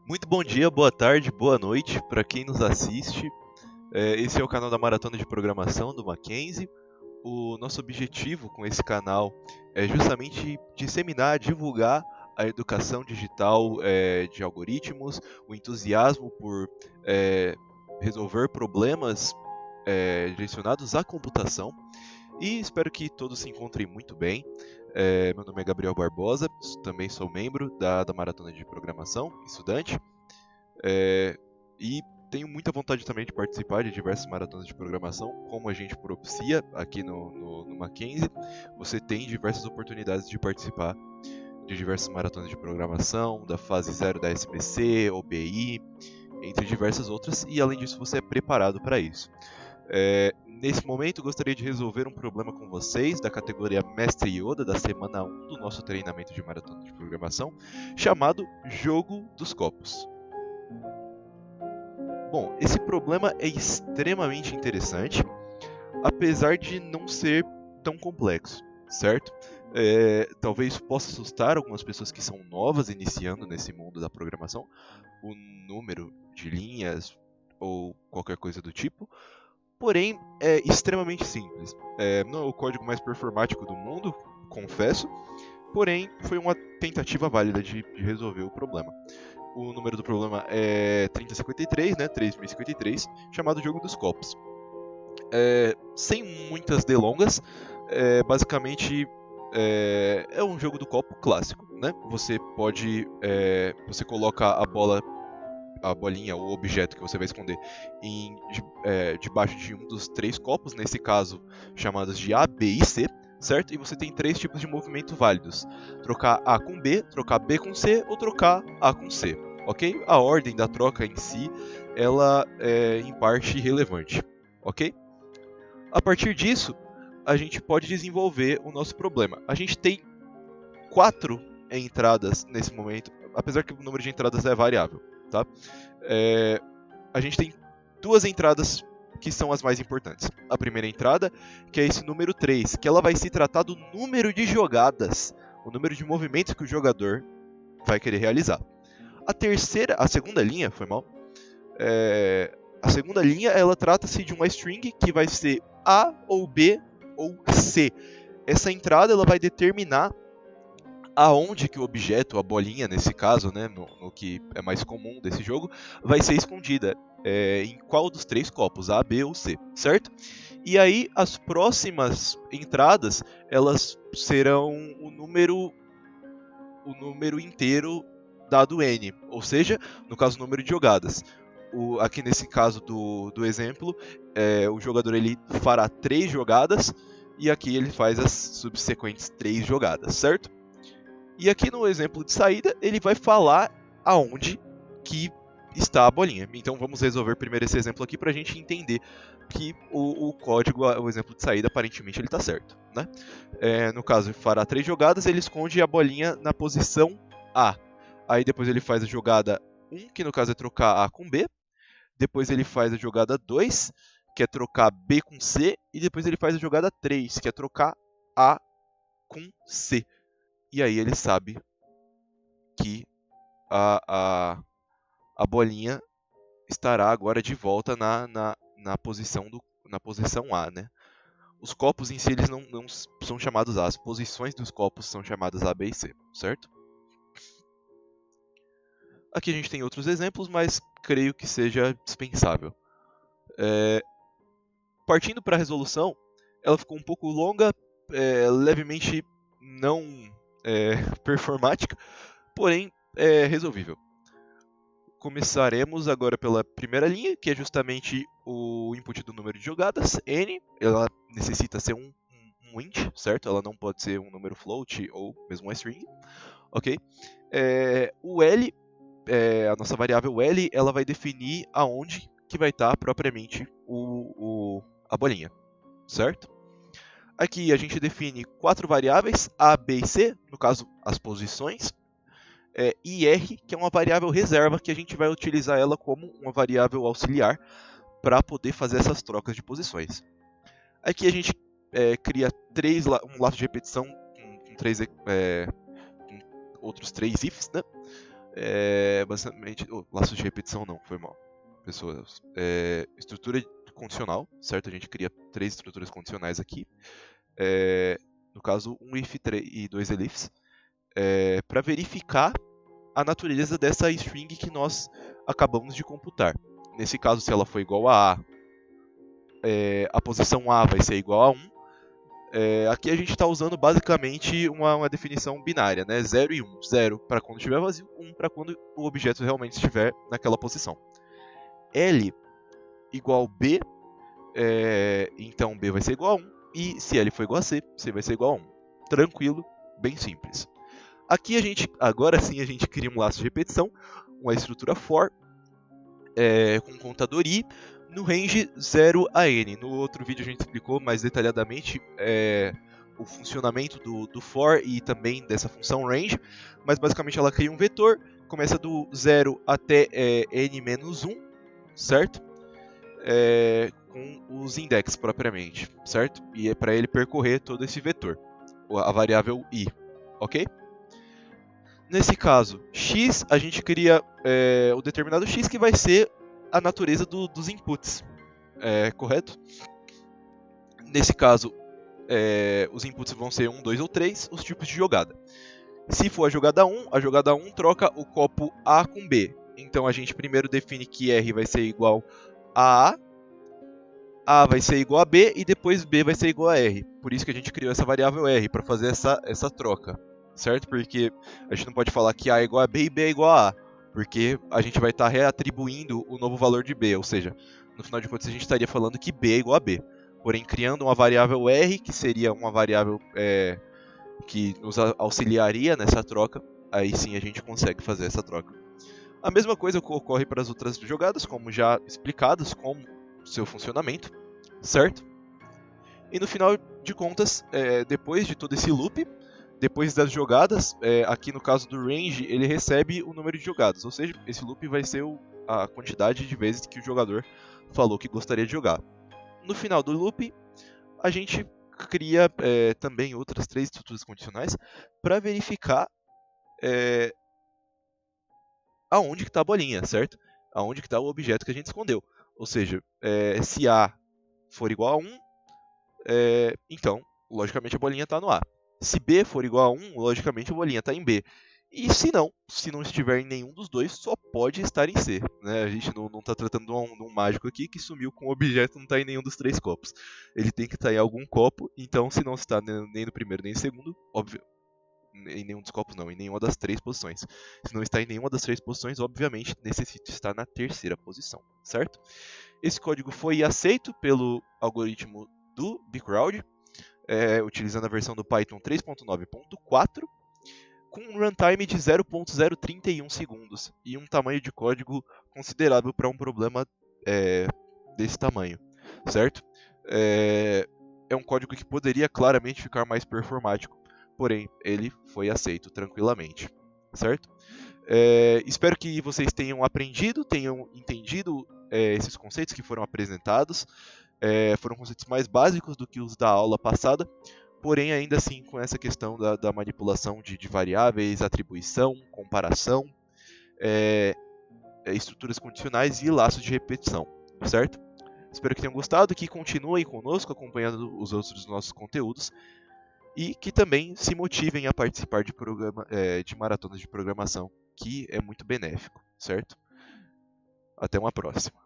Muito bom dia, boa tarde, boa noite para quem nos assiste. Esse é o canal da Maratona de Programação do Mackenzie. O nosso objetivo com esse canal é justamente disseminar, divulgar a educação digital de algoritmos, o entusiasmo por resolver problemas direcionados à computação. E espero que todos se encontrem muito bem. Meu nome é Gabriel Barbosa, também sou membro da Maratona de Programação, estudante. E tenho muita vontade também de participar de diversas maratonas de programação, como a gente propicia aqui no Mackenzie. Você tem diversas oportunidades de participar de diversas maratonas de programação, da fase 0 da SBC, OBI, entre diversas outras, e além disso você é preparado para isso. Nesse momento, gostaria de resolver um problema com vocês da categoria Mestre Yoda da semana 1 do nosso treinamento de maratona de programação, chamado Jogo dos Copos. Bom, esse problema é extremamente interessante, apesar de não ser tão complexo, certo? Talvez possa assustar algumas pessoas que são novas iniciando nesse mundo da programação, o número de linhas ou qualquer coisa do tipo. Porém, é extremamente simples. Não é o código mais performático do mundo, confesso, porém foi uma tentativa válida de resolver o problema. O número do problema é 3053, né, 3053, chamado Jogo dos Copos. Sem muitas delongas, basicamente é um jogo do copo clássico, né? Você coloca a bolinha, o objeto que você vai esconder, debaixo de um dos três copos, nesse caso chamados de A, B e C, certo? E você tem três tipos de movimento válidos: trocar A com B, trocar B com C ou trocar A com C, ok? A ordem da troca em si, ela é em parte irrelevante, ok? A partir disso, a gente pode desenvolver o nosso problema. A gente tem 4 entradas nesse momento, apesar que o número de entradas é variável. Tá? A gente tem 2 entradas que são as mais importantes. A primeira entrada, que é esse número 3, que ela vai se tratar do número de jogadas, o número de movimentos que o jogador vai querer realizar. A segunda linha, a segunda linha, ela trata-se de uma string que vai ser A ou B ou C. Essa entrada ela vai determinar aonde que o objeto, a bolinha nesse caso, né, no que é mais comum desse jogo, vai ser escondida. Em qual dos 3 copos, A, B ou C, certo? E aí as próximas entradas, elas serão o número inteiro dado N, ou seja, no caso o número de jogadas. Aqui nesse caso do exemplo, o jogador ele fará 3 jogadas, e aqui ele faz as subsequentes 3 jogadas, certo? E aqui no exemplo de saída, ele vai falar aonde que está a bolinha. Então vamos resolver primeiro esse exemplo aqui para a gente entender que o código, o exemplo de saída, aparentemente ele está certo, né? No caso, ele fará 3 jogadas, ele esconde a bolinha na posição A. Aí depois ele faz a jogada 1, que no caso é trocar A com B. Depois ele faz a jogada 2, que é trocar B com C. E depois ele faz a jogada 3, que é trocar A com C. E aí ele sabe que a bolinha estará agora de volta na posição A, né? Os copos em si eles não são chamados A, as posições dos copos são chamadas A, B e C, certo? Aqui a gente tem outros exemplos, mas creio que seja dispensável. Partindo para a resolução, ela ficou um pouco longa, levemente não performática, porém resolvível. Começaremos agora pela primeira linha, que é justamente o input do número de jogadas, N. Ela necessita ser um int, certo? Ela não pode ser um número float ou mesmo uma string, ok? O L, a nossa variável L, ela vai definir aonde que vai estar propriamente a bolinha, certo? Aqui a gente define 4 variáveis, A, B e C, no caso as posições, e R, que é uma variável reserva, que a gente vai utilizar ela como uma variável auxiliar para poder fazer essas trocas de posições. Aqui a gente cria um laço de repetição com outros 3 ifs, né? Basicamente, laço de repetição não, foi mal, pessoas. Estrutura condicional, certo? A gente cria 3 estruturas condicionais aqui. No caso, um if e 2 elifs, para verificar a natureza dessa string que nós acabamos de computar. Nesse caso, se ela for igual a a posição A vai ser igual a 1. Aqui a gente está usando basicamente uma definição binária, né? 0 e 1. 0 para quando estiver vazio, 1 para quando o objeto realmente estiver naquela posição. L igual B, então B vai ser igual a 1. E se L for igual a C, C vai ser igual a 1. Tranquilo, bem simples. Aqui agora sim a gente cria um laço de repetição, uma estrutura for, com contador i, no range 0 a n. No outro vídeo a gente explicou mais detalhadamente o funcionamento do for e também dessa função range, mas basicamente ela cria um vetor, começa do 0 até n-1, certo? Com os index propriamente, certo? E é para ele percorrer todo esse vetor, a variável i, ok? Nesse caso, x, a gente cria o determinado x que vai ser a natureza dos inputs, correto? Nesse caso, os inputs vão ser 1, 2 ou 3, os tipos de jogada. Se for a jogada 1 troca o copo A com B. Então a gente primeiro define que R vai ser igual a A vai ser igual a B e depois B vai ser igual a R. Por isso que a gente criou essa variável R, para fazer essa troca, certo? Porque a gente não pode falar que A é igual a B e B é igual a A, porque a gente vai estar reatribuindo o novo valor de B, ou seja, no final de contas a gente estaria falando que B é igual a B. Porém, criando uma variável R, que seria uma variável que nos auxiliaria nessa troca, aí sim a gente consegue fazer essa troca. A mesma coisa ocorre para as outras jogadas, como já explicadas, com seu funcionamento, certo? E no final de contas, depois de todo esse loop, depois das jogadas, aqui no caso do range, ele recebe o número de jogadas, ou seja, esse loop vai ser a quantidade de vezes que o jogador falou que gostaria de jogar. No final do loop, a gente cria também outras 3 estruturas condicionais para verificar aonde que está a bolinha, certo? Aonde que está o objeto que a gente escondeu. Ou seja, se A for igual a 1, então, logicamente a bolinha está no A. Se B for igual a 1, logicamente a bolinha está em B. E se não estiver em nenhum dos dois, só pode estar em C. Né? A gente não está tratando de um mágico aqui que sumiu com o objeto e não está em nenhum dos 3 copos. Ele tem que estar em algum copo, então se não está nem no primeiro nem no segundo, óbvio, em nenhum dos copos não, em nenhuma das 3 posições. Se não está em nenhuma das 3 posições, obviamente necessita estar na terceira posição, certo? Esse código foi aceito pelo algoritmo do bcrowd, utilizando a versão do Python 3.9.4, com um runtime de 0.031 segundos e um tamanho de código considerável para um problema desse tamanho, certo? É um código que poderia claramente ficar mais performático, porém ele foi aceito tranquilamente, certo? Espero que vocês tenham aprendido, tenham entendido esses conceitos que foram apresentados. Foram conceitos mais básicos do que os da aula passada, porém ainda assim com essa questão da manipulação de variáveis, atribuição, comparação, estruturas condicionais e laços de repetição, certo? Espero que tenham gostado, que continuem conosco acompanhando os outros nossos conteúdos e que também se motivem a participar de maratonas de programação, que é muito benéfico, certo? Até uma próxima.